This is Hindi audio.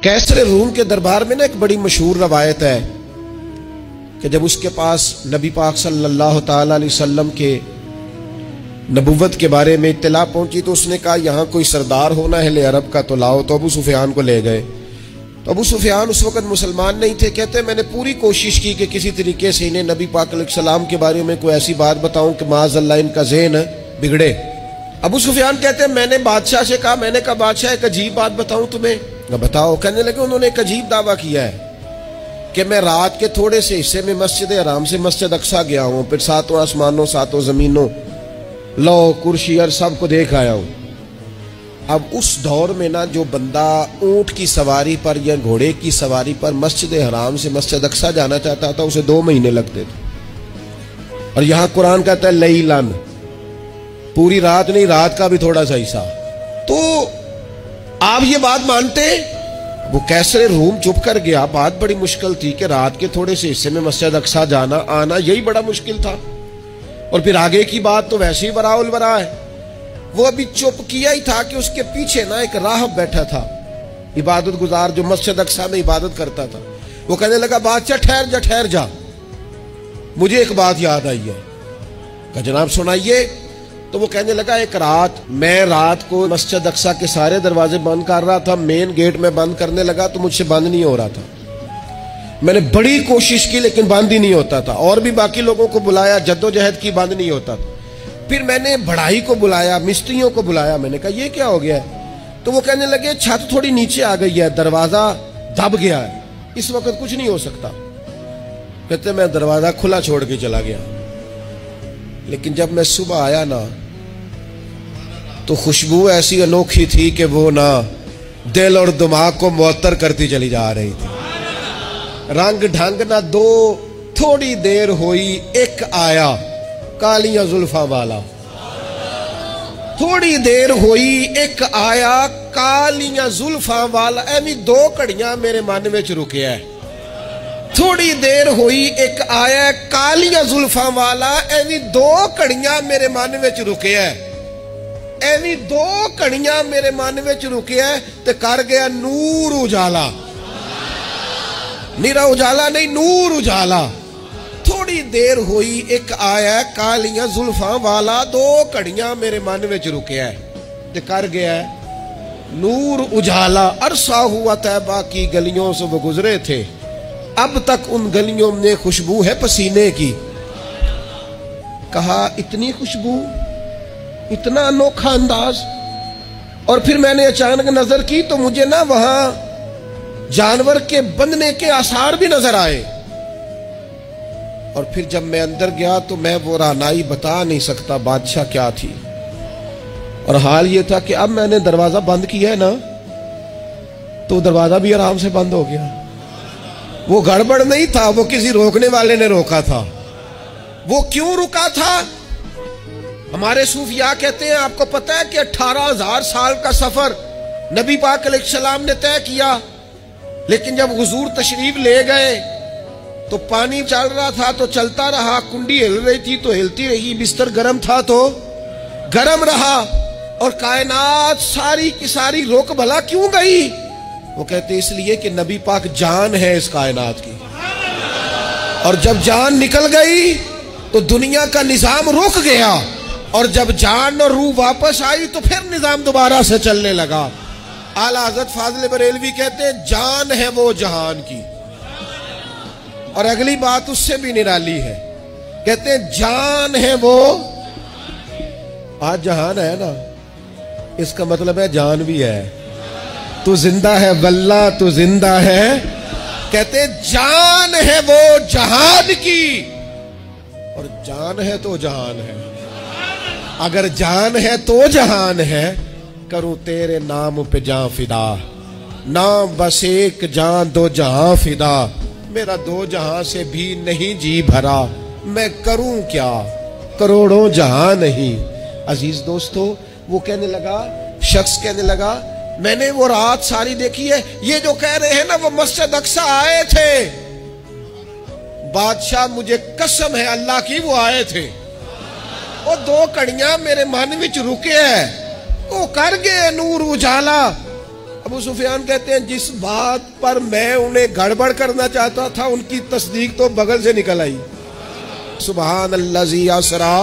कैसर रूम के दरबार में ना एक बड़ी मशहूर रवायत है कि जब उसके पास नबी पाक सल्लल्लाहु ताला अलैहि वसल्लम के नबुव्वत के बारे में इत्तला पहुंची तो उसने कहा यहाँ कोई सरदार होना है ले अरब का तो लाओ। तो अबू सुफियान को ले गए। तो अबू सुफियान उस वक्त मुसलमान नहीं थे। कहते मैंने पूरी कोशिश की कि किसी तरीके से इन्हें नबी पाक अलैहिस्सलाम के बारे में कोई ऐसी बात बताऊं कि माज़अल्लाह इनका ज़हन बिगड़े। अबू सुफियान कहते हैं मैंने बादशाह से कहा, मैंने कहा बादशाह एक अजीब बात बताऊं तुम्हें। बताओ। कहने लगे उन्होंने एक अजीब दावा किया है कि मैं रात के थोड़े से हिस्से में मस्जिद हराम से मस्जिद अक्सा गया हूं, फिर सातों आसमानों सातों जमीनों लो कुर्सी और सबको देख आया हूं। अब उस दौर में ना जो बंदा ऊंट की सवारी पर या घोड़े की सवारी पर मस्जिद हराम से मस्जिद अक्सा जाना चाहता था उसे 2 महीने लगते थे। और यहां कुरान कहता है लैलन, पूरी रात नहीं, रात का भी थोड़ा सा हिस्सा। तो आप ये बात मानते? वो कैसर रूम चुप कर गया। बात बड़ी मुश्किल थी कि रात के थोड़े से हिस्से में मस्जिद अक्सा जाना आना यही बड़ा मुश्किल था। और फिर आगे की बात तो वैसे ही वराउल वरा है। वो अभी चुप किया ही था कि उसके पीछे ना एक राहब बैठा था, इबादत गुजार, जो मस्जिद अक्सा में इबादत करता था। वो कहने लगा बादशाह ठहर जा, मुझे एक बात याद आई है। कहा जनाब सुनाइए। तो वो कहने लगा एक रात मैं रात को मस्जिद अक्सा के सारे दरवाजे बंद कर रहा था, मेन गेट में बंद करने लगा तो मुझसे बंद नहीं हो रहा था। मैंने बड़ी कोशिश की लेकिन बंद ही नहीं होता था। और भी बाकी लोगों को बुलाया, जद्दोजहद की, बंद नहीं होता था। फिर मैंने बढ़ाई को बुलाया, मिस्त्रियों को बुलाया। मैंने कहा ये क्या हो गया है? तो वो कहने लगे छत थोड़ी नीचे आ गई है, दरवाजा दब गया है, इस वक्त कुछ नहीं हो सकता। कहते मैं दरवाजा खुला छोड़ के चला गया। लेकिन जब मैं सुबह आया ना तो खुशबू ऐसी अनोखी थी कि वो ना दिल और दिमाग को मुअत्तर करती चली जा रही थी। रंग ढंग ना दो, थोड़ी देर हुई एक आया कालियां जुल्फा वाला। थोड़ी देर हुई एक आया कालियां जुल्फा वाला। एवी 2 घड़ियां मेरे मन में रुके है। थोड़ी देर हुई एक आया कालियां जुल्फा वाला। एवी 2 घड़ियां मेरे मन में रुके है। एवी 2 घड़ियां मेरे मन में रुके है ते कर गया नूर उजाला। निरा उजाला नहीं, नूर उजाला। थोड़ी देर हुई एक आया कालियां जुल्फा वाला। 2 घड़ियां मेरे मन में रुके है ते कर गया नूर उजाला। अरसा हुआ तैबा की गलियों से वो गुजरे थे, अब तक उन गलियों में खुशबू है पसीने की। कहा इतनी खुशबू, इतना अनोखा अंदाज। और फिर मैंने अचानक नजर की तो मुझे ना वहां जानवर के बंधने के आसार भी नजर आए। और फिर जब मैं अंदर गया तो मैं वो रानाई बता नहीं सकता बादशाह क्या थी। और हाल ये था कि अब मैंने दरवाजा बंद किया है ना तो दरवाजा भी आराम से बंद हो गया। वो गड़बड़ नहीं था, वो किसी रोकने वाले ने रोका था। वो क्यों रुका था? हमारे सूफिया कहते हैं आपको पता है कि 18,000 साल का सफर नबी पाक अलैहिस्सलाम ने तय किया। लेकिन जब हुजूर तशरीफ ले गए तो पानी चल रहा था तो चलता रहा, कुंडी हिल रही थी तो हिलती रही, बिस्तर गर्म था तो गर्म रहा। और कायनात सारी की सारी रोक भला क्यों गई? वो कहते इसलिए कि नबी पाक जान है इस कायनात की। और जब जान निकल गई तो दुनिया का निजाम रुक गया। और जब जान और रूह वापस आई तो फिर निजाम दोबारा से चलने लगा। आला हज़रत फाज़िल बरेलवी कहते हैं जान है वो जहान की। और अगली बात उससे भी निराली है, कहते हैं जान है वो। आज जहान है ना, इसका मतलब है जान भी है। तू जिंदा है वल्ला, तू जिंदा है। कहते हैं जान है वो जहान की। और जान है तो जहान है। अगर जान है तो जहान है, करूं तेरे नाम पे जान फिदा। नाम बस एक जान 2 जहां फिदा। मेरा 2 जहां से भी नहीं जी भरा, मैं करूं क्या करोड़ों जहां नहीं। अजीज दोस्तों, वो कहने लगा, शख्स कहने लगा मैंने वो रात सारी देखी है। ये जो कह रहे हैं ना वो मस्जिद अक्सा आए थे। बादशाह मुझे कसम है अल्लाह की वो आए थे। वो 2 घड़ियां मेरे मन में रुके है, वो कर गए नूर उजाला। अबू सुफियान कहते हैं जिस बात पर मैं उन्हें गड़बड़ करना चाहता था उनकी तस्दीक तो बगल से निकल आई। सुबहान अल्लाज़ी असरा